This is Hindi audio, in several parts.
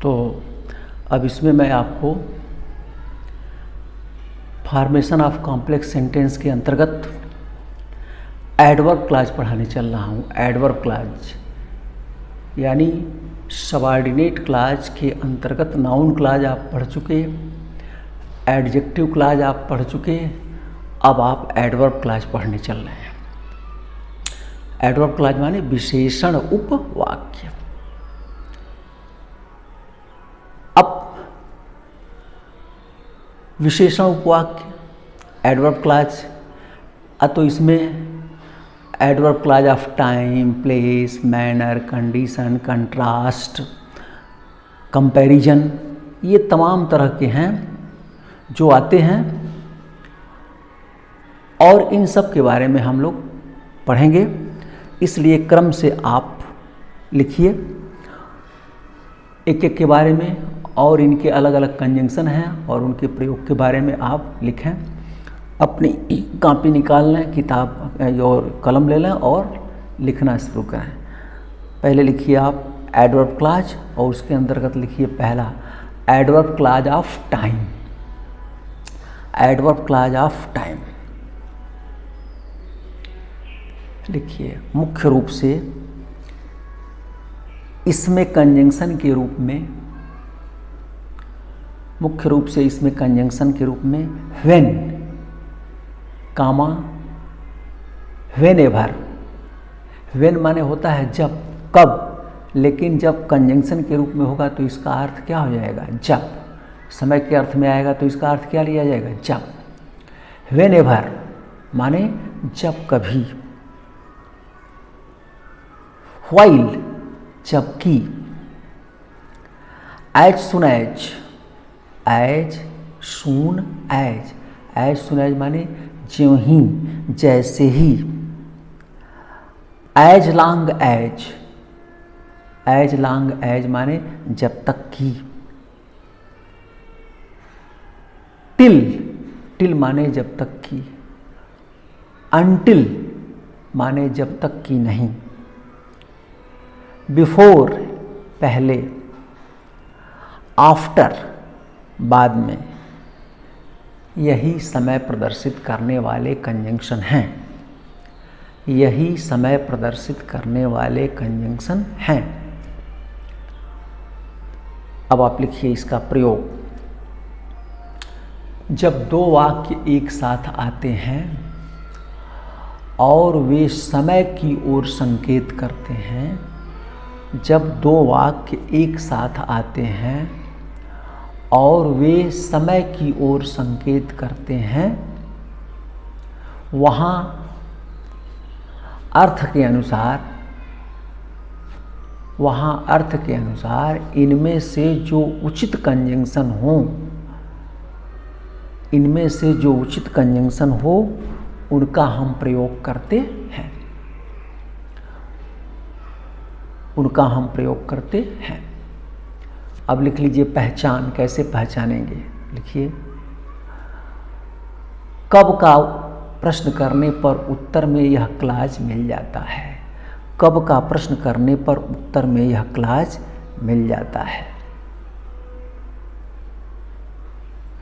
तो अब इसमें मैं आपको फॉर्मेशन ऑफ कॉम्प्लेक्स सेंटेंस के अंतर्गत एडवर्ब क्लॉज पढ़ाने चल रहा हूँ। एडवर्ब क्लॉज यानी सबऑर्डिनेट क्लॉज के अंतर्गत नाउन क्लॉज आप पढ़ चुके, एडजेक्टिव क्लॉज आप पढ़ चुके, अब आप एडवर्ब क्लॉज पढ़ने चल रहे हैं। एडवर्ब क्लॉज माने विशेषण उपवाक्य। अब विशेषण उपवाक्य एडवर्ब क्लॉज, तो इसमें adverb clause of time, place, manner, condition, contrast, comparison, ये तमाम तरह के हैं जो आते हैं और इन सब के बारे में हम लोग पढ़ेंगे। इसलिए क्रम से आप लिखिए एक एक के बारे में, और इनके अलग अलग कंजंक्शन हैं और उनके प्रयोग के बारे में आप लिखें। अपनी कॉपी निकाल लें, किताब और कलम ले लें और लिखना शुरू करें। पहले लिखिए आप एडवर्ब क्लॉज और उसके अंतर्गत लिखिए पहला adverb clause of time. Adverb clause of time लिखिए। मुख्य रूप से इसमें कंजंक्शन के रूप में, मुख्य रूप से इसमें कंजंक्शन के रूप में व्हेन, कामा, व्हेनेवर। व्हेन माने होता है जब, कब, लेकिन जब कंजंक्शन के रूप में होगा तो इसका अर्थ क्या हो जाएगा? जब। समय के अर्थ में आएगा तो इसका अर्थ क्या लिया जाएगा? जब। व्हेनेवर माने जब कभी। व्हाइल जबकि। As soon as, as soon as, as soon as माने ज्यों ही, जैसे ही। As long as, as long as माने जब तक की। टिल, टिल माने जब तक की। अनटिल माने जब तक की नहीं। बिफोर पहले, आफ्टर बाद में। यही समय प्रदर्शित करने वाले कंजंक्शन हैं। यही समय प्रदर्शित करने वाले कंजंक्शन हैं। अब आप लिखिए इसका प्रयोग। जब दो वाक्य एक साथ आते हैं और वे समय की ओर संकेत करते हैं, जब दो वाक्य एक साथ आते हैं और वे समय की ओर संकेत करते हैं, वहाँ अर्थ के अनुसार, वहाँ अर्थ के अनुसार इनमें से जो उचित कंजंक्शन हो, इनमें से जो उचित कंजंक्शन हो उनका हम प्रयोग करते हैं, उनका हम प्रयोग करते हैं। अब लिख लीजिए पहचान, कैसे पहचानेंगे? लिखिए कब का प्रश्न करने पर उत्तर में यह क्लॉज मिल जाता है। कब का प्रश्न करने पर उत्तर में यह क्लॉज मिल जाता है।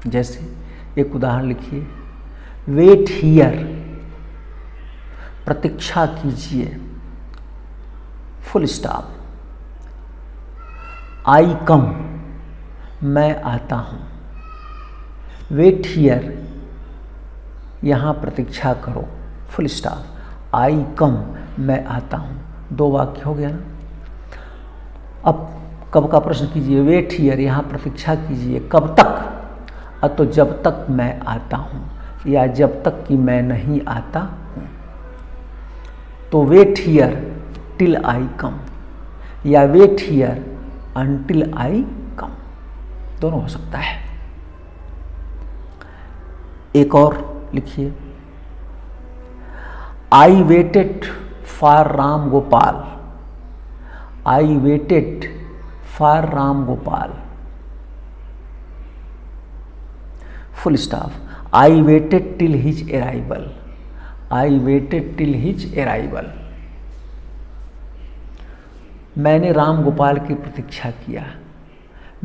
जैसे एक उदाहरण लिखिए, वेट हियर, प्रतीक्षा कीजिए, फुल स्टॉप। आई कम, मैं आता हूँ। वेट हियर, यहाँ प्रतीक्षा करो, फुल स्टॉप। आई कम, मैं आता हूँ। दो वाक्य हो गया ना। अब कब का प्रश्न कीजिए, वेट हियर, यहाँ प्रतीक्षा कीजिए, कब तक? तो जब तक मैं आता हूँ, या जब तक कि मैं नहीं आता हूँ। तो वेट हियर टिल आई कम, या वेट हियर अनटिल आई कम, दोनों हो सकता है। एक और लिखिए, I waited for Ram Gopal. I waited for Ram Gopal, full stop. I waited till his arrival. I waited till his arrival, मैंने राम गोपाल की प्रतीक्षा किया।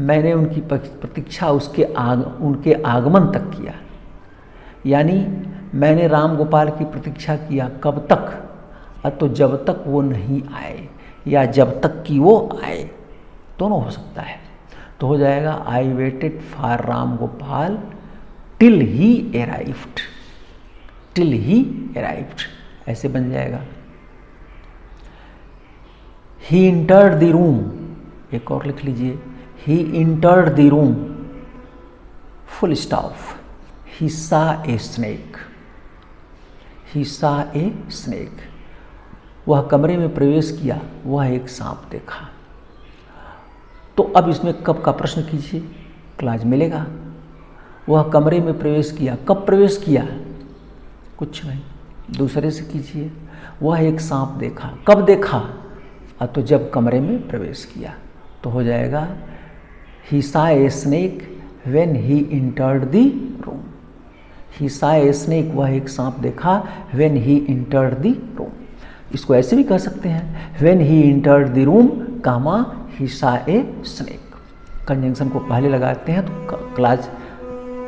मैंने उनकी प्रतीक्षा उनके आगमन तक किया। यानी मैंने राम गोपाल की प्रतीक्षा किया कब तक, तो जब तक वो नहीं आए या जब तक कि वो आए, दोनों हो सकता है। तो हो जाएगा I waited for Ram Gopal till he arrived, till he arrived, ऐसे बन जाएगा। ही इंटर्ड द रूम, एक और लिख लीजिए, he entered the room full stop, he saw a snake, he saw a snake, वह कमरे में प्रवेश किया, वह एक सांप देखा। तो अब इसमें कब का प्रश्न कीजिए, क्लाज मिलेगा। वह कमरे में प्रवेश किया, कब प्रवेश किया, कुछ नहीं, दूसरे से कीजिए। वह एक सांप देखा, कब देखा, तो जब कमरे में प्रवेश किया। तो हो जाएगा he saw a snake when he entered the room, he saw a snake, वह एक सांप देखा, when he entered the room. इसको ऐसे भी कह सकते हैं, when he entered the room comma he saw a snake. Conjunction को पहले लगाते हैं तो क्लाज,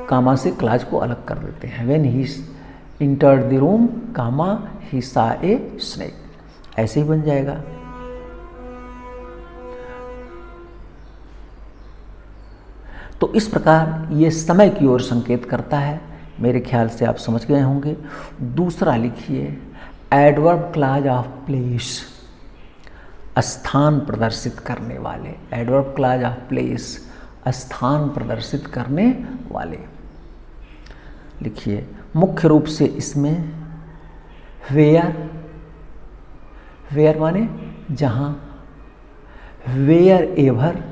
कामा से क्लाज को अलग कर देते हैं। When he entered the room comma he saw a snake, ऐसे ही बन जाएगा। तो इस प्रकार ये समय की ओर संकेत करता है। मेरे ख्याल से आप समझ गए होंगे। दूसरा लिखिए, एडवर्ब क्लाज ऑफ प्लेस, स्थान प्रदर्शित करने वाले, एडवर्ब क्लाज ऑफ प्लेस, स्थान प्रदर्शित करने वाले। लिखिए, मुख्य रूप से इसमें वेयर, वेयर माने जहाँ, वेयर एवर,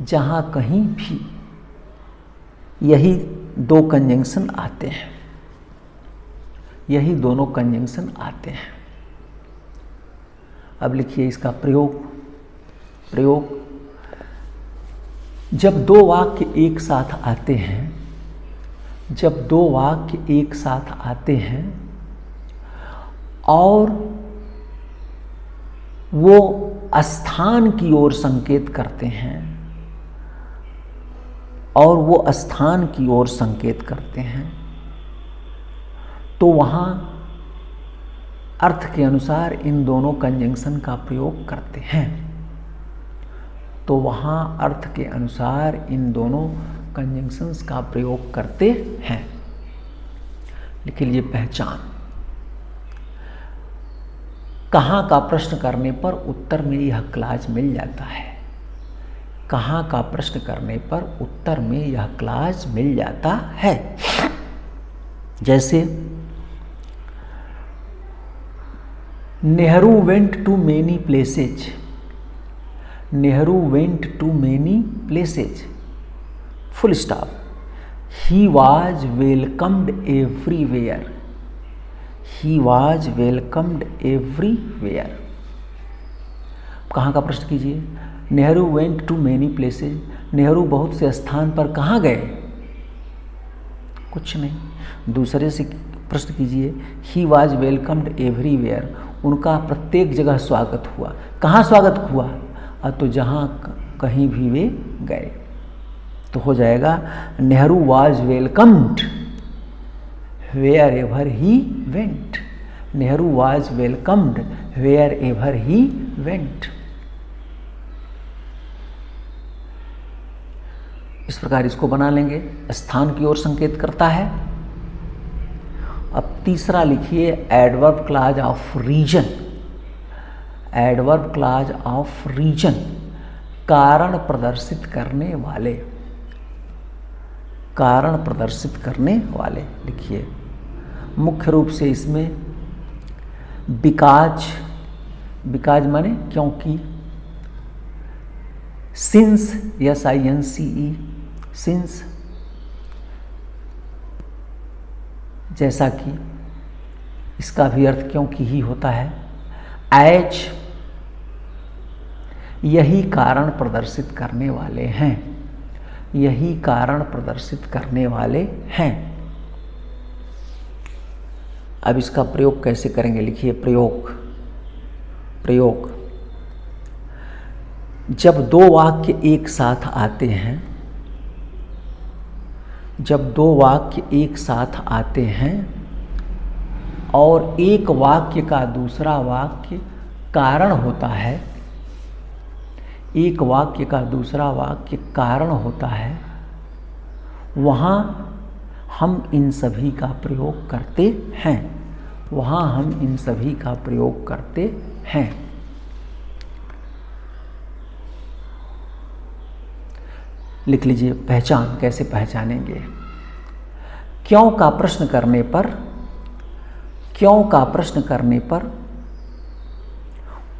जहाँ कहीं भी, यही दो कंजंक्शन आते हैं, यही दोनों कंजंक्शन आते हैं। अब लिखिए इसका प्रयोग। प्रयोग, जब दो वाक्य एक साथ आते हैं, जब दो वाक्य एक साथ आते हैं और वो स्थान की ओर संकेत करते हैं, और वो स्थान की ओर संकेत करते हैं, तो वहाँ अर्थ के अनुसार इन दोनों कंजंक्शन का प्रयोग करते हैं। तो वहाँ अर्थ के अनुसार इन दोनों कंजंक्शंस का प्रयोग करते हैं। लिख लीजिए पहचान। कहाँ का प्रश्न करने पर उत्तर में यह क्लाज मिल जाता है, कहाँ का प्रश्न करने पर उत्तर में यह क्लाज मिल जाता है। जैसे Nehru went to many places, Nehru went to many places, full stop, he was welcomed everywhere, he was welcomed everywhere. कहाँ का प्रश्न कीजिए, Nehru went to many places, Nehru बहुत से स्थान पर कहाँ गए, कुछ नहीं। दूसरे से प्रश्न कीजिए, ही वाज वेलकम्ड एवरीवेयर, उनका प्रत्येक जगह स्वागत हुआ, कहाँ स्वागत हुआ, तो जहाँ कहीं भी वे गए। तो हो जाएगा Nehru was welcomed wherever he went, Nehru was welcomed wherever he went. इस प्रकार इसको बना लेंगे, स्थान की ओर संकेत करता है। अब तीसरा लिखिए, adverb clause of reason, adverb clause of reason, कारण प्रदर्शित करने वाले, कारण प्रदर्शित करने वाले। लिखिए, मुख्य रूप से इसमें बिकॉज, बिकॉज माने क्योंकि, सिंस, SINCE, सिंस, जैसा कि, इसका भी अर्थ क्योंकि ही होता है। एज, यही कारण प्रदर्शित करने वाले हैं, यही कारण प्रदर्शित करने वाले हैं। अब इसका प्रयोग कैसे करेंगे, लिखिए प्रयोग। प्रयोग, जब दो वाक्य एक साथ आते हैं, जब दो वाक्य एक साथ आते हैं और एक वाक्य का दूसरा वाक्य कारण होता है, एक वाक्य का दूसरा वाक्य कारण होता है, वहाँ हम इन सभी का प्रयोग करते हैं, वहाँ हम इन सभी का प्रयोग करते हैं। लिख लीजिए, पहचान कैसे पहचानेंगे। क्यों का प्रश्न करने पर, क्यों का प्रश्न करने पर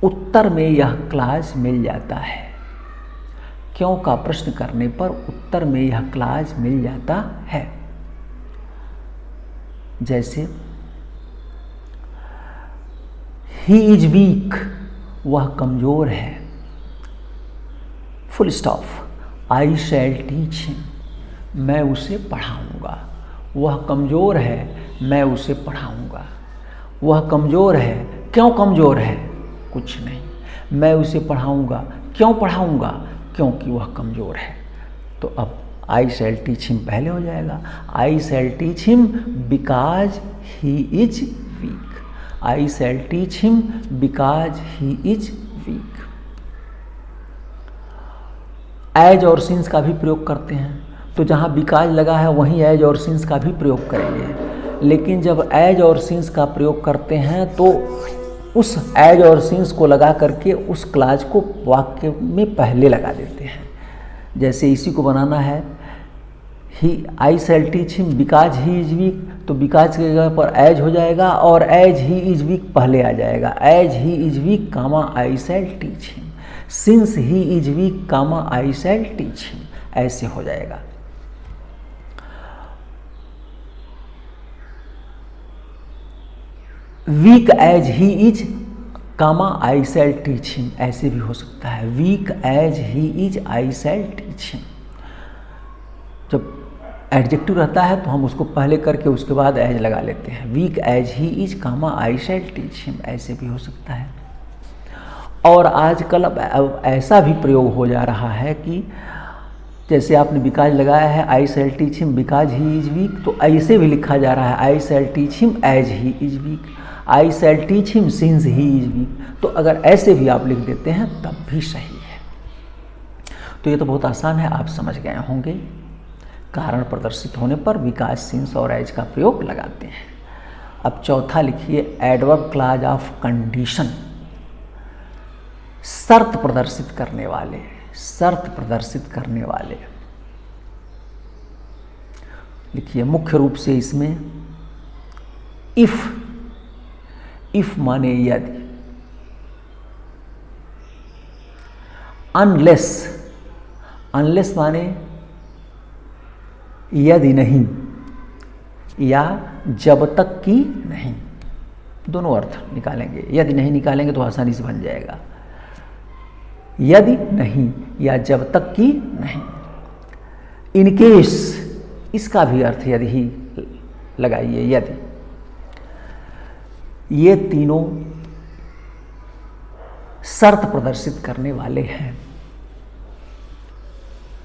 उत्तर में यह क्लाज मिल जाता है। क्यों का प्रश्न करने पर उत्तर में यह क्लाज मिल जाता है। जैसे ही इज वीक, वह कमजोर है, फुल स्टॉप। आई शैल टीच हिम, मैं उसे पढ़ाऊंगा। वह कमजोर है, मैं उसे पढ़ाऊंगा। वह कमजोर है, क्यों कमजोर है? कुछ नहीं, मैं उसे पढ़ाऊंगा। क्यों पढ़ाऊंगा? क्योंकि वह कमजोर है। तो अब आई शैल टीच हिम पहले हो जाएगा। I shall teach him because he is weak. I shall teach him because he is weak. As और सिंस का भी प्रयोग करते हैं, तो जहाँ बिकॉज लगा है वहीं एज और सिंस का भी प्रयोग करेंगे। लेकिन जब एज और सिंस का प्रयोग करते हैं तो उस एज और सिंस को लगा करके उस क्लाज को वाक्य में पहले लगा देते हैं। जैसे इसी को बनाना है, he I shall teach him because he is weak, तो बिकॉज के जगह पर एज हो जाएगा और एज ही इज वीक पहले आ जाएगा। As he is weak comma I shall teach him, since he is weak comma I shall teach him, ऐसे हो जाएगा। Weak as he is comma I shall teach him, ऐसे भी हो सकता है। Weak as he is I shall teach him. जब एडजेक्टिव रहता है तो हम उसको पहले करके उसके बाद एज लगा लेते हैं। Weak as he is comma I shall teach him, ऐसे भी हो सकता है। और आजकल अब ऐसा भी प्रयोग हो जा रहा है कि जैसे आपने बिकॉज लगाया है, I shall teach him because he is weak, तो ऐसे भी लिखा जा रहा है, I shall teach him as he is weak, I shall teach him since he is weak. तो अगर ऐसे भी आप लिख देते हैं तब भी सही है। तो ये तो बहुत आसान है, आप समझ गए होंगे। कारण प्रदर्शित होने पर बिकॉज, सिंस और एज का प्रयोग लगाते हैं। अब चौथा लिखिए, एडवर्ब क्लॉज ऑफ कंडीशन, शर्त प्रदर्शित करने वाले, शर्त प्रदर्शित करने वाले। लिखिए, मुख्य रूप से इसमें इफ माने यदि, अनलेस माने यदि नहीं, या जब तक कि नहीं, दोनों अर्थ निकालेंगे। यदि नहीं निकालेंगे तो आसानी से बन जाएगा। यदि नहीं या जब तक कि नहीं। इन केस, इसका भी अर्थ यदि ही लगाइए, यदि। ये तीनों शर्त प्रदर्शित करने वाले हैं।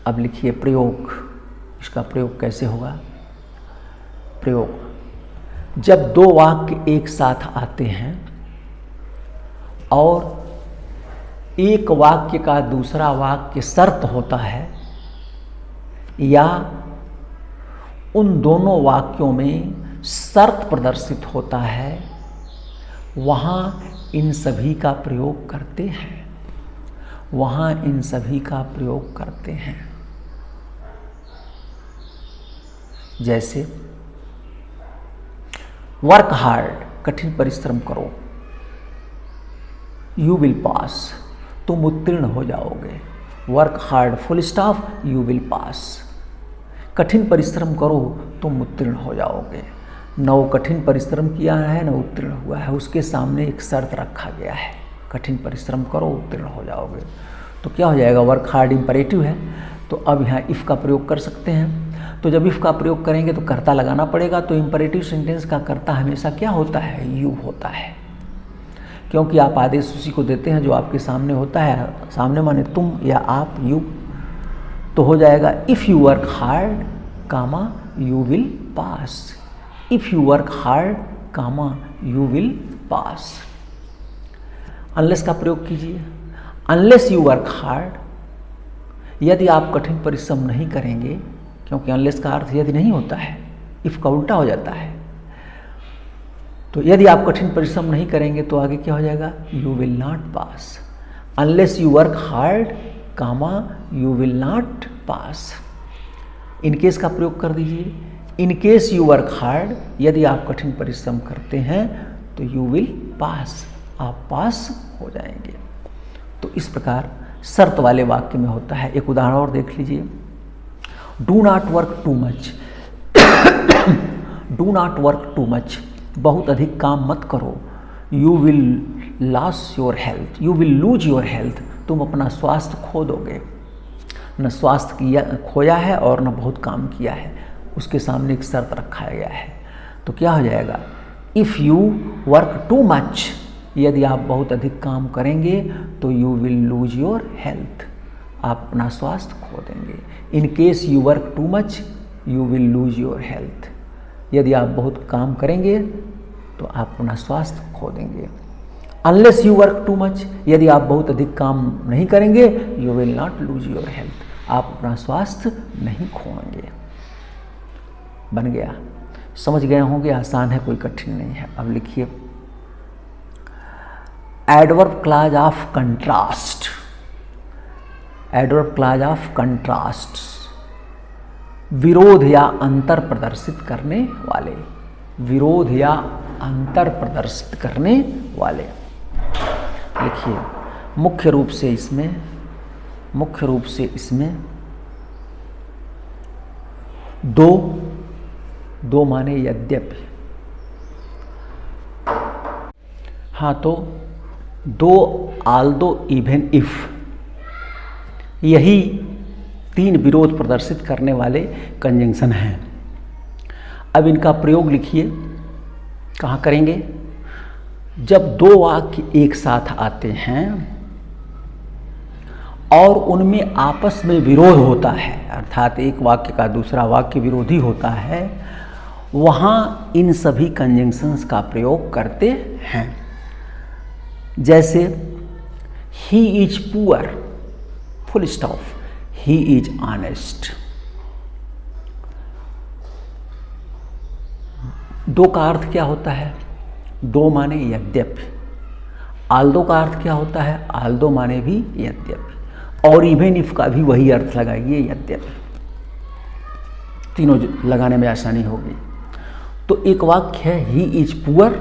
अब लिखिए प्रयोग, इसका प्रयोग कैसे होगा। प्रयोग, जब दो वाक्य एक साथ आते हैं और एक वाक्य का दूसरा वाक्य शर्त होता है, या उन दोनों वाक्यों में शर्त प्रदर्शित होता है, वहाँ इन सभी का प्रयोग करते हैं, वहाँ इन सभी का प्रयोग करते हैं। जैसे वर्क हार्ड, कठिन परिश्रम करो, यू विल पास, तुम उत्तीर्ण हो जाओगे। Work hard full stop, you will पास। कठिन परिश्रम करो, तुम उत्तीर्ण हो जाओगे। न वो कठिन परिश्रम किया है न उत्तीर्ण हुआ है, उसके सामने एक शर्त रखा गया है, कठिन परिश्रम करो उत्तीर्ण हो जाओगे। तो क्या हो जाएगा, वर्क हार्ड इंपरेटिव है, तो अब यहाँ इफ़ का प्रयोग कर सकते हैं। तो जब इफ़ का प्रयोग करेंगे तो कर्ता लगाना पड़ेगा, तो इंपरेटिव सेंटेंस का कर्ता हमेशा क्या होता है, यू होता है, क्योंकि आप आदेश उसी को देते हैं जो आपके सामने होता है। सामने माने तुम या आप, यू। तो हो जाएगा if you work hard comma you will pass. If you work hard comma you will pass. Unless का प्रयोग कीजिए। अनलेस यू वर्क हार्ड, यदि आप कठिन परिश्रम नहीं करेंगे, क्योंकि अनलेस का अर्थ यदि नहीं होता है, इफ का उल्टा हो जाता है। तो यदि आप कठिन परिश्रम नहीं करेंगे तो आगे क्या हो जाएगा, you will not pass. Unless you work hard comma you will not pass. In case का प्रयोग कर दीजिए। In case you work hard, यदि आप कठिन परिश्रम करते हैं तो यू विल पास, आप पास हो जाएंगे। तो इस प्रकार शर्त वाले वाक्य में होता है। एक उदाहरण और देख लीजिए। Do not work too much. Do not work too much, बहुत अधिक काम मत करो। You will loss your health, you will lose your health, तुम अपना स्वास्थ्य खो दोगे। न स्वास्थ्य किया खोया है और न बहुत काम किया है, उसके सामने एक शर्त रखा गया है। तो क्या हो जाएगा, if you work too much, यदि आप बहुत अधिक काम करेंगे तो you will lose your health, आप अपना स्वास्थ्य खो देंगे। इन case you work too much you will lose your health, यदि आप बहुत काम करेंगे तो आप अपना स्वास्थ्य खो देंगे। Unless you work too much, यदि आप बहुत अधिक काम नहीं करेंगे, you will not lose your health, आप अपना स्वास्थ्य नहीं खोएंगे। बन गया, समझ गए होंगे, आसान है, कोई कठिन नहीं है। अब लिखिए adverb clause of contrast. Adverb clause of contrast, विरोध या अंतर प्रदर्शित करने वाले। विरोध या अंतर प्रदर्शित करने वाले। लिखिए मुख्य रूप से इसमें दो माने यद्यपि। हाँ, तो दो, आल्दो, इवन, इफ, यही तीन विरोध प्रदर्शित करने वाले कंजंक्शन हैं। अब इनका प्रयोग लिखिए, कहाँ करेंगे, जब दो वाक्य एक साथ आते हैं और उनमें आपस में विरोध होता है, अर्थात एक वाक्य का दूसरा वाक्य विरोधी होता है, वहाँ इन सभी कंजंक्शंस का प्रयोग करते हैं। जैसे ही is poor, full stop, he is honest. दो का अर्थ क्या होता है, दो माने यद्यपि। आल्दो का अर्थ क्या होता है, आल्दो माने भी यद्यपि। और इवन इफ का भी वही अर्थ लगाइए, यद्यपि। तीनों लगाने में आसानी होगी। तो एक वाक्य है ही is poor,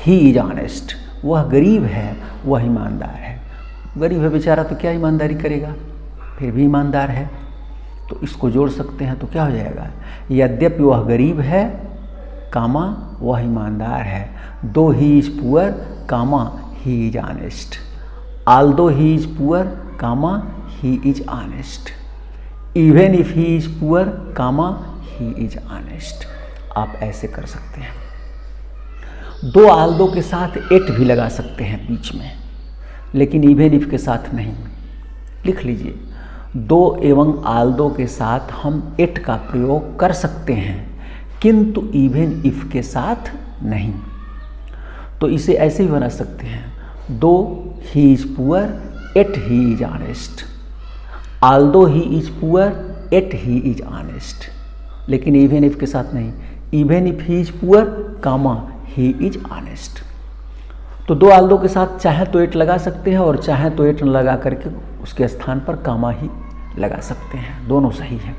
he is honest. वह गरीब है, वह ईमानदार है। गरीब है बेचारा तो क्या ईमानदारी करेगा, फिर भी ईमानदार है। तो इसको जोड़ सकते हैं तो क्या हो जाएगा, यद्यपि वह गरीब है, कामा वह ईमानदार है। Though he is poor, comma he is honest. Although he is poor, comma he is honest. Even if he is poor, comma he is honest. आप ऐसे कर सकते हैं। दो आल्दो के साथ एट भी लगा सकते हैं बीच में, लेकिन इवन इफ के साथ नहीं। लिख लीजिए, दो एवं आल्दो के साथ हम एट का प्रयोग कर सकते हैं, किंतु इवन इफ के साथ नहीं। तो इसे ऐसे ही बना सकते हैं, though he is poor, yet he is honest. Although he is poor, yet he is honest. लेकिन इवन इफ के साथ नहीं, even if he is poor, comma he is honest. तो दो आल्दो के साथ चाहे तो एट लगा सकते हैं और चाहे तो एट न लगा करके उसके स्थान पर कामा ही लगा सकते हैं, दोनों सही है।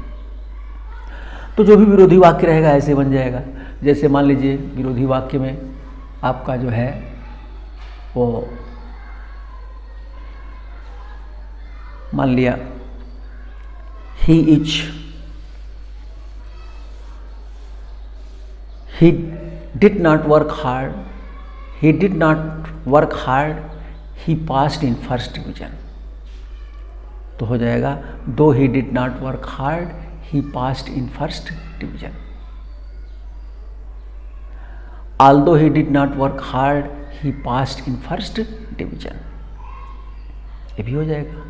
तो जो भी विरोधी वाक्य रहेगा ऐसे बन जाएगा। जैसे मान लीजिए विरोधी वाक्य में आपका जो है वो मान लिया he did not work hard, he did not work hard, he passed in first division। तो हो जाएगा though he did not work hard, he passed in first division। although he did not work hard, he passed in first division, ये भी हो जाएगा।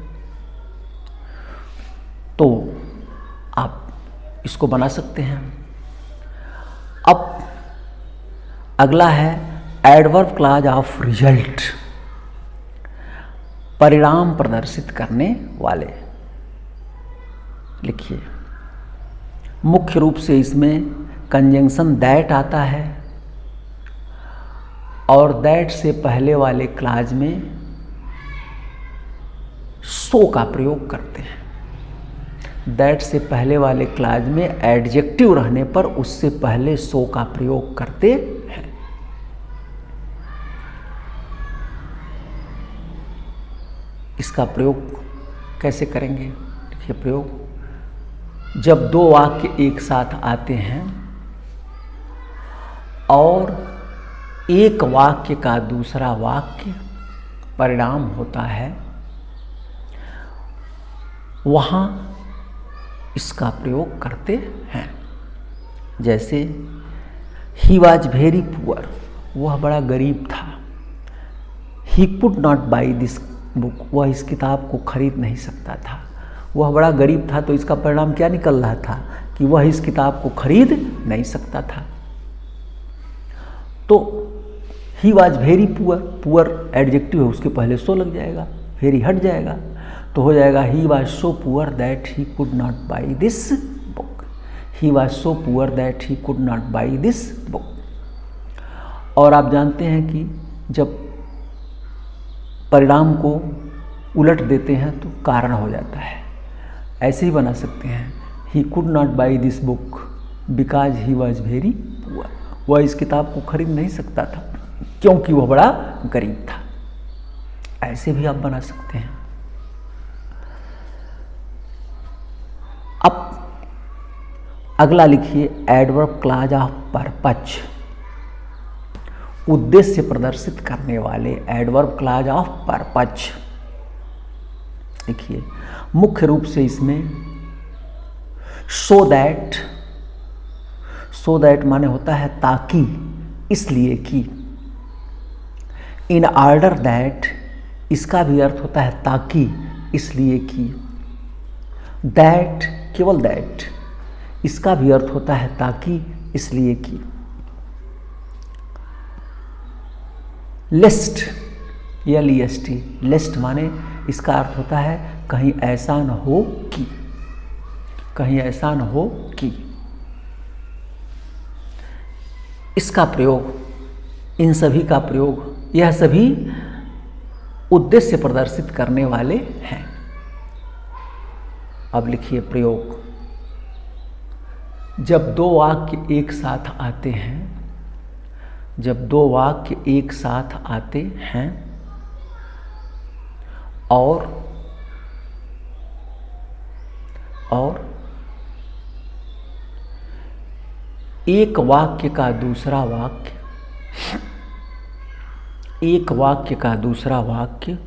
तो आप इसको बना सकते हैं। अब अगला है एडवर्ब क्लॉज ऑफ रिजल्ट, परिणाम प्रदर्शित करने वाले। लिखिए, मुख्य रूप से इसमें कंजंक्शन दैट आता है और दैट से पहले वाले क्लॉज में सो का प्रयोग करते हैं। दैट से पहले वाले क्लॉज में एडजेक्टिव रहने पर उससे पहले सो का प्रयोग करते हैं। इसका प्रयोग कैसे करेंगे? देखिए प्रयोग, जब दो वाक्य एक साथ आते हैं और एक वाक्य का दूसरा वाक्य परिणाम होता है, वहाँ इसका प्रयोग करते हैं। जैसे ही वॉज वेरी पुअर, वह बड़ा गरीब था। He could not by this book, वह इस किताब को खरीद नहीं सकता था। वह बड़ा गरीब था, तो इसका परिणाम क्या निकल रहा था कि वह इस किताब को खरीद नहीं सकता था। तो he was very poor, poor adjective है, उसके पहले सो लग जाएगा, वेरी हट जाएगा, तो हो जाएगा he was so poor that he could not by this book. He was so poor that he could not by this book. और आप जानते हैं कि जब परिणाम को उलट देते हैं तो कारण हो जाता है। ऐसे ही बना सकते हैं, he could not by this book because he was very poor, वह इस किताब को खरीद नहीं सकता था क्योंकि वह बड़ा गरीब था। ऐसे भी आप बना सकते हैं। अब अगला लिखिए, एडवर्ब क्लॉज ऑफ पर्पज, उद्देश्य प्रदर्शित करने वाले। एडवर्ब क्लॉज ऑफ पर्पज लिखिए, मुख्य रूप से इसमें सो दैट माने होता है ताकि, इसलिए कि। इन ऑर्डर दैट, इसका भी अर्थ होता है ताकि, इसलिए कि। दैट, केवल दैट, इसका भी अर्थ होता है ताकि, इसलिए कि। लेस्ट, LEST, लेस्ट माने इसका अर्थ होता है कहीं ऐसा न हो कि, कहीं ऐसा न हो कि। इसका प्रयोग, इन सभी का प्रयोग, यह सभी उद्देश्य प्रदर्शित करने वाले हैं। अब लिखिए प्रयोग, जब दो वाक्य एक साथ आते हैं, जब दो वाक्य एक साथ आते हैं और एक वाक्य का दूसरा वाक्य, एक वाक्य का दूसरा वाक्य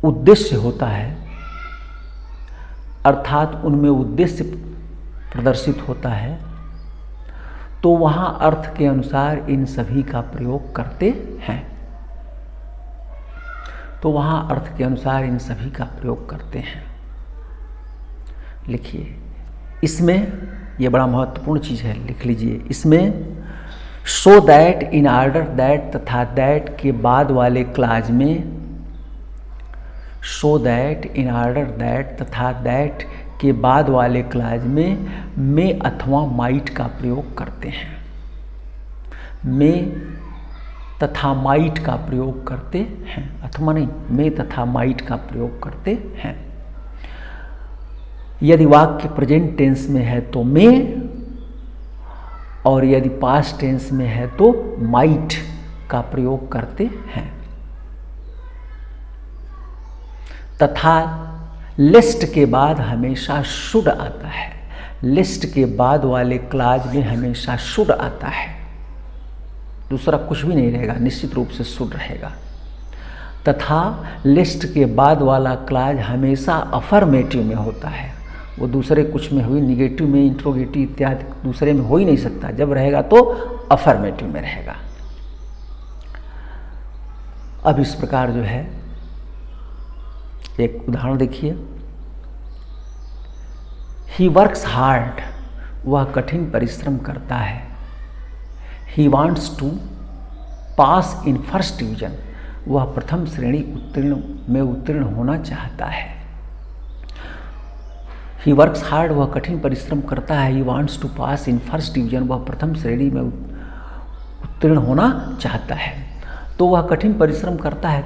उद्देश्य होता है, अर्थात उनमें उद्देश्य प्रदर्शित होता है, तो वहाँ अर्थ के अनुसार इन सभी का प्रयोग करते हैं। तो वहाँ अर्थ के अनुसार इन सभी का प्रयोग करते हैं। लिखिए, इसमें यह बड़ा महत्वपूर्ण चीज़ है, लिख लीजिए। इसमें so that, in order that तथा दैट के बाद वाले क्लॉज में so that, in order that तथा दैट के बाद वाले क्लॉज में अथवा माइट का प्रयोग करते हैं। में तथा माइट का प्रयोग करते हैं, अथवा नहीं, में तथा माइट का प्रयोग करते हैं। यदि वाक्य प्रेजेंट टेंस में है तो में, और यदि पास्ट टेंस में है तो माइट का प्रयोग करते हैं। तथा लिस्ट के बाद हमेशा शुड आता है। लिस्ट के बाद वाले क्लॉज में हमेशा शुड आता है, दूसरा कुछ भी नहीं रहेगा, निश्चित रूप से शुड रहेगा। तथा लिस्ट के बाद वाला क्लॉज हमेशा अफर्मेटिव में होता है, वो दूसरे कुछ में हुई, निगेटिव में, इंट्रोगेटिव इत्यादि दूसरे में हो ही नहीं सकता। जब रहेगा तो अफर्मेटिव में रहेगा। अब इस प्रकार जो है एक उदाहरण देखिए, ही वर्क्स हार्ड, वह कठिन परिश्रम करता है। He wants to pass in first division, वह प्रथम श्रेणी उत्तीर्ण होना चाहता है। ही वर्क्स हार्ड, वह कठिन परिश्रम करता है। He wants to pass in first division, वह प्रथम श्रेणी में उत्तीर्ण होना चाहता है। तो वह कठिन परिश्रम करता है,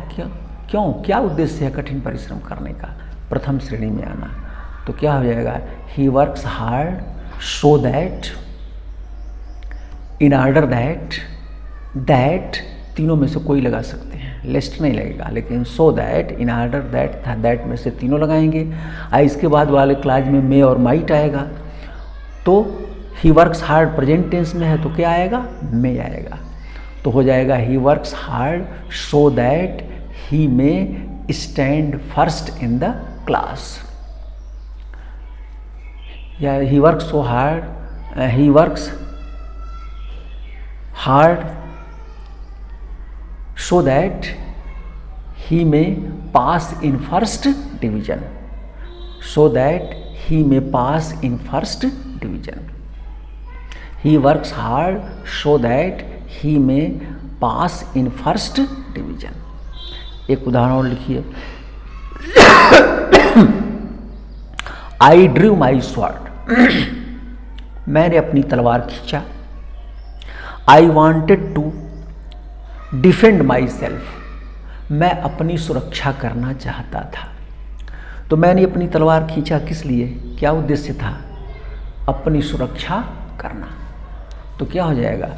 क्यों क्या उद्देश्य है कठिन परिश्रम करने का? प्रथम श्रेणी में आना। तो क्या हो जाएगा? He works hard so that, in order that तीनों में से कोई लगा सकते हैं, लिस्ट नहीं लगेगा, लेकिन so that, in order that था, दैट में से तीनों लगाएंगे। इसके बाद वाले क्लास में मे और माइट आएगा। तो he works hard present tense में है तो क्या आएगा? मे आएगा। तो हो जाएगा he works hard so that he may stand first in the class, या he works so hard, he works hard so that he may pass in first division, so that he may pass in first division. He works hard so that he may pass in first division. एक उदाहरण और लिखिए, I drew my sword, मैंने अपनी तलवार खींचा। I wanted to defend my self, मैं अपनी सुरक्षा करना चाहता था। तो मैंने अपनी तलवार खींचा किस लिए? क्या उद्देश्य था? अपनी सुरक्षा करना। तो क्या हो जाएगा?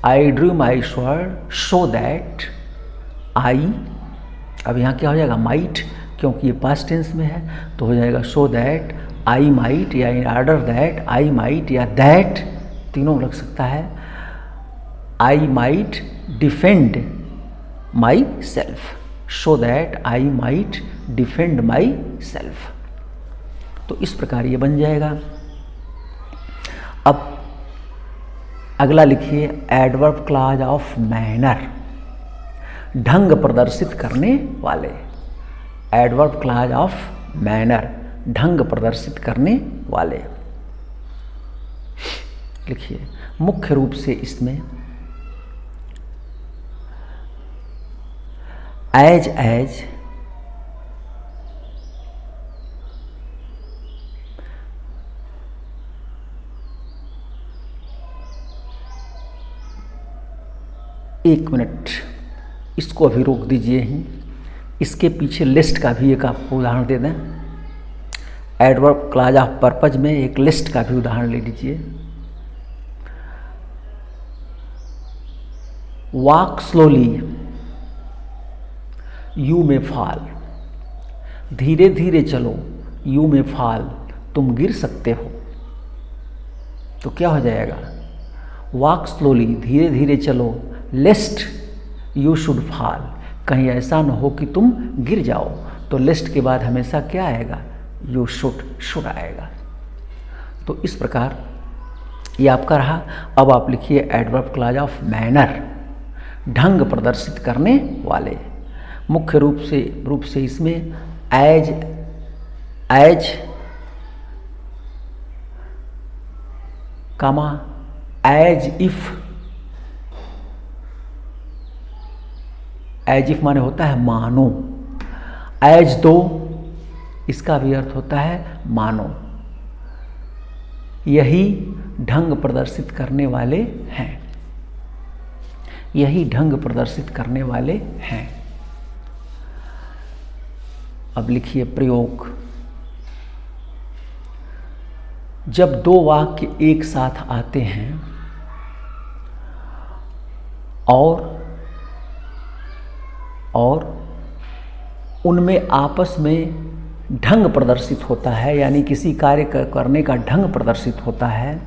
I drew my sword so that I, अब यहाँ क्या हो जाएगा? माइट, क्योंकि ये पास्ट टेंस में है तो हो जाएगा सो दैट आई माइट, या in order that I might, या दैट तीनों लग सकता है। I might defend my self, so that I might defend my self. तो इस प्रकार ये बन जाएगा। अब अगला लिखिए, एडवर्ब क्लॉज ऑफ मैनर, ढंग प्रदर्शित करने वाले। एडवर्ब क्लॉज ऑफ मैनर, ढंग प्रदर्शित करने वाले। लिखिए, मुख्य रूप से इसमें एज एक मिनट, इसको अभी रोक दीजिए ही, इसके पीछे लिस्ट का भी एक आपको उदाहरण दे दें। एडवर्ब क्लॉज ऑफ पर्पज में एक लिस्ट का भी उदाहरण ले लीजिए। वॉक स्लोली यू में फॉल, धीरे धीरे चलो यू में फॉल, तुम गिर सकते हो। तो क्या हो जाएगा? वॉक स्लोली, धीरे धीरे चलो, लेस्ट यू शुड फॉल, कहीं ऐसा न हो कि तुम गिर जाओ। तो लिस्ट के बाद हमेशा क्या आएगा? यू शुड आएगा। तो इस प्रकार ये आपका रहा। अब आप लिखिए एडवर्ब क्लॉज ऑफ मैनर, ढंग प्रदर्शित करने वाले। मुख्य रूप से इसमें एज कामा एज इफ माने होता है मानो, एज दो इसका भी अर्थ होता है मानो। यही ढंग प्रदर्शित करने वाले हैं, यही ढंग प्रदर्शित करने वाले हैं। अब लिखिए प्रयोग, जब दो वाक्य एक साथ आते हैं और उनमें आपस में ढंग प्रदर्शित होता है, यानी किसी कार्य करने का ढंग प्रदर्शित होता है,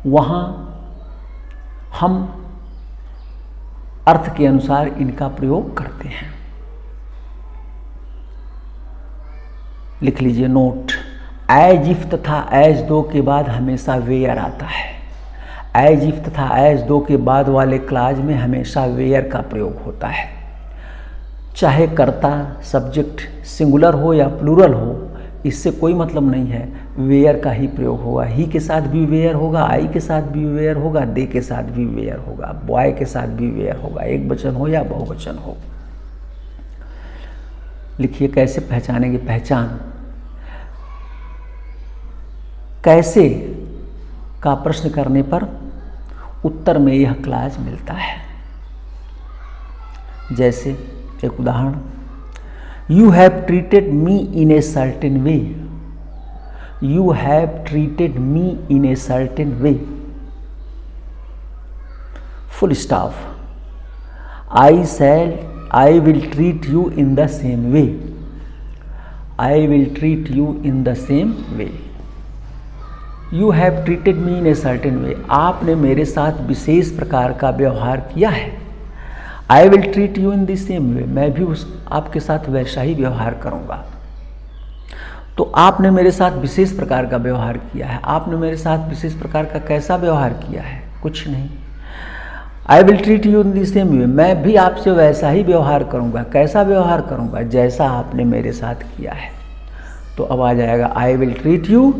वहाँ हम अर्थ के अनुसार इनका प्रयोग करते हैं। लिख लीजिए नोट, एज इफ तथा एज दो के बाद हमेशा वेयर आता है। एज इफ तथा एज दो के बाद वाले क्लाज में हमेशा वेयर का प्रयोग होता है। चाहे कर्ता सब्जेक्ट सिंगुलर हो या प्लूरल हो, इससे कोई मतलब नहीं है, वेयर का ही प्रयोग होगा। ही के साथ भी वेयर होगा, आई के साथ भी वेयर होगा, दे के साथ भी वेयर होगा, बॉय के साथ भी वेयर होगा, एक वचन हो या बहुवचन हो। लिखिए कैसे पहचानेंगे। पहचान कैसे का प्रश्न करने पर उत्तर में यह क्लाज मिलता है। जैसे एक उदाहरण, you have treated me in a certain way, you have treated me in a certain way, full stop. I will treat you in the same way, I will treat you in the same way. You have treated me in a certain way, आपने मेरे साथ विशेष प्रकार का व्यवहार किया है। I will treat you in the same way, मैं भी आपके साथ वैसा ही व्यवहार करूँगा। तो आपने मेरे साथ विशेष प्रकार का व्यवहार किया है। आपने मेरे साथ विशेष प्रकार का कैसा व्यवहार किया है? कुछ नहीं। I will treat you in the same way, मैं भी आपसे वैसा ही व्यवहार करूँगा। कैसा व्यवहार करूँगा? जैसा आपने मेरे साथ किया है। तो अब आ जाएगा I will treat you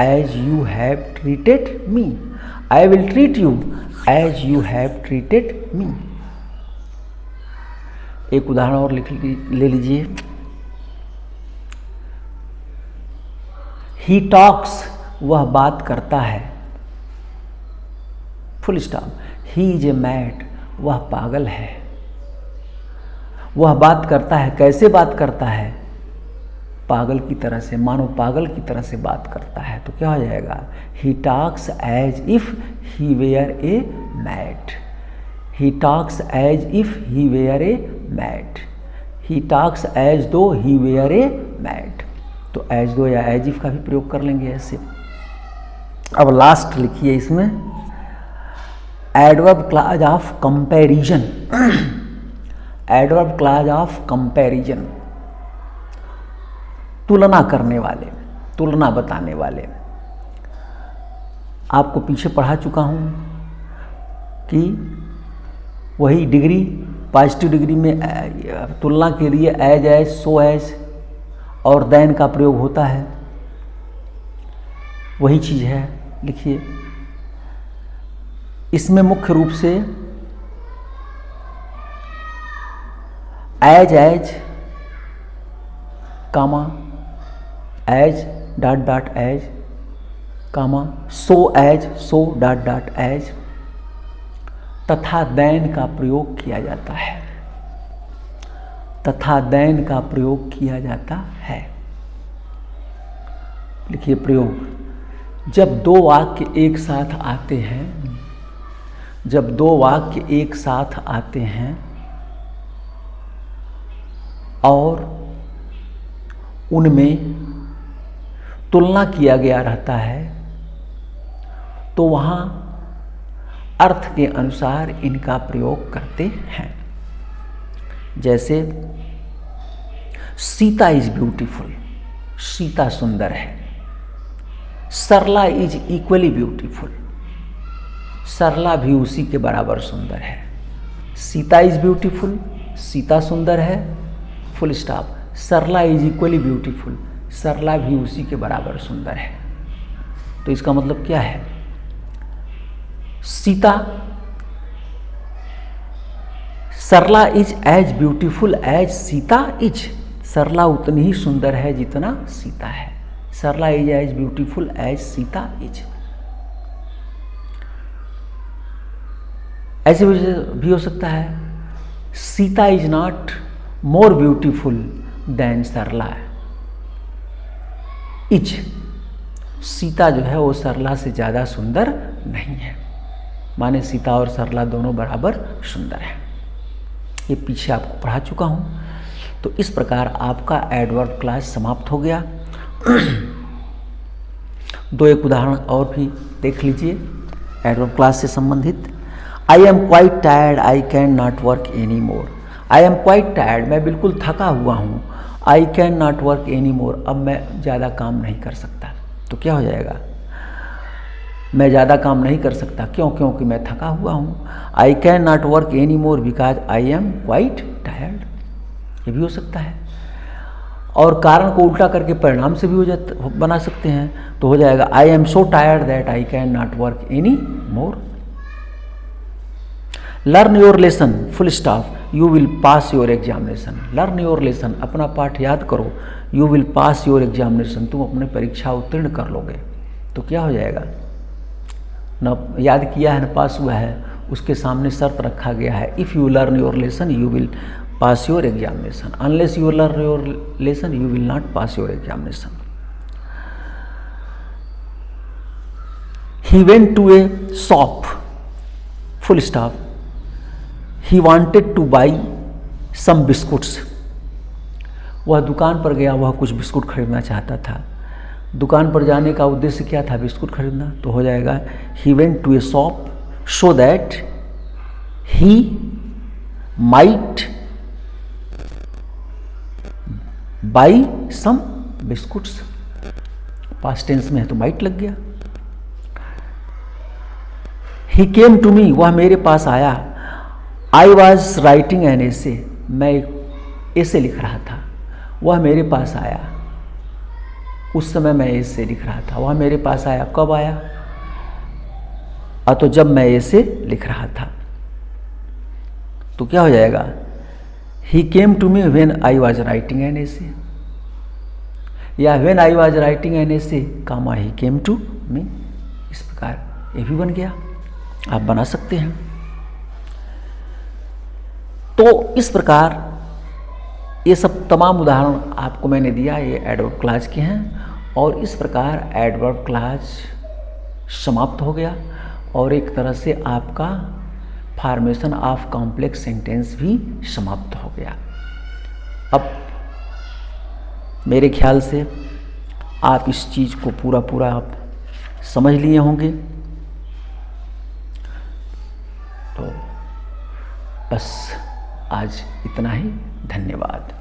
as you have treated me, I will treat you as you have treated me। एक उदाहरण और ले लीजिए। He talks, वह बात करता है, full stop. He is a mad, वह पागल है। वह बात करता है, कैसे बात करता है? पागल की तरह से, मानो पागल की तरह से बात करता है। तो क्या हो जाएगा? He talks as if he were a mad, he talks as if he were a mad, he talks as though he were a mad. तो एज दो या एज इफ का भी प्रयोग कर लेंगे ऐसे। अब लास्ट लिखिए इसमें adverb clause of comparison, adverb clause of comparison, तुलना करने वाले, तुलना बताने वाले। आपको पीछे पढ़ा चुका हूँ कि वही डिग्री, पॉजिटिव डिग्री में तुलना के लिए एज, सो एज और देन का प्रयोग होता है। वही चीज़ है। लिखिए इसमें मुख्य रूप से एज कामा एज डॉट डॉट एज कामा सो डॉट डॉट एज तथा देन का प्रयोग किया जाता है, तथा देन का प्रयोग किया जाता है। लिखिए प्रयोग, जब दो वाक्य एक साथ आते हैं, जब दो वाक्य एक साथ आते हैं और उनमें तुलना किया गया रहता है, तो वहाँ अर्थ के अनुसार इनका प्रयोग करते हैं। जैसे सीता इज ब्यूटीफुल, सीता सुंदर है। Sarla is equally beautiful, Sarla भी उसी के बराबर सुंदर है। सीता इज ब्यूटीफुल, सीता सुंदर है, full stop. Sarla is equally beautiful, Sarla भी उसी के बराबर सुंदर है। तो इसका मतलब क्या है? Sita, Sarla is as beautiful as Sita is, Sarla उतनी ही सुंदर है जितना सीता है। Sarla is as beautiful as Sita is. ऐसे भी हो सकता है, Sita is not more beautiful than Sarla is, Sita जो है वो सरला से ज़्यादा सुंदर नहीं है। माने सीता और सरला दोनों बराबर सुंदर हैं। ये पीछे आपको पढ़ा चुका हूँ। तो इस प्रकार आपका एडवर्ब क्लास समाप्त हो गया। दो एक उदाहरण और भी देख लीजिए एडवर्ब क्लास से संबंधित। I am quite tired, I can not work any more. I am quite tired, मैं बिल्कुल थका हुआ हूँ। I can not work any more, अब मैं ज़्यादा काम नहीं कर सकता। तो क्या हो जाएगा? मैं ज़्यादा काम नहीं कर सकता, क्यों? क्योंकि मैं थका हुआ हूँ। I can not work any more because I am quite tired, ये भी हो सकता है। और कारण को उल्टा करके परिणाम से भी बना सकते हैं, तो हो जाएगा I am so tired that I can not work any more. Learn your lesson full stop, you will pass your examination. Learn your lesson, अपना पाठ याद करो, you will pass your examination, तुम अपनी परीक्षा उत्तीर्ण कर लोगे। तो क्या हो जाएगा, न याद किया है न पास हुआ है, उसके सामने शर्त रखा गया है, if you learn your lesson you will pass your examination, unless you learn your lesson you will not pass your examination. He went to a shop full stop, he wanted to buy some biscuits, वह दुकान पर गया, वह कुछ बिस्कुट खरीदना चाहता था। दुकान पर जाने का उद्देश्य क्या था? बिस्कुट खरीदना। तो हो जाएगा he went to a shop so that he might buy some biscuits, past tense में है तो माइट लग गया। ही केम टू मी, वह मेरे पास आया। आई वॉज राइटिंग एन एसे, मैं एक एसे लिख रहा था। वह मेरे पास आया, उस समय मैं एसे लिख रहा था। वह मेरे पास आया, कब आया? तो जब मैं एसे लिख रहा था। तो क्या हो जाएगा, he came to me when I was writing an essay, या when I was writing an essay comma he came to me. इस प्रकार ये भी बन गया, आप बना सकते हैं। तो इस प्रकार ये सब तमाम उदाहरण आपको मैंने दिया, ये एडवर्ब क्लॉज के हैं। और इस प्रकार एडवर्ब क्लॉज समाप्त हो गया और एक तरह से आपका फॉर्मेशन ऑफ कॉम्प्लेक्स सेंटेंस भी समाप्त हो गया। अब मेरे ख्याल से आप इस चीज़ को पूरा आप समझ लिए होंगे। तो बस आज इतना ही, धन्यवाद।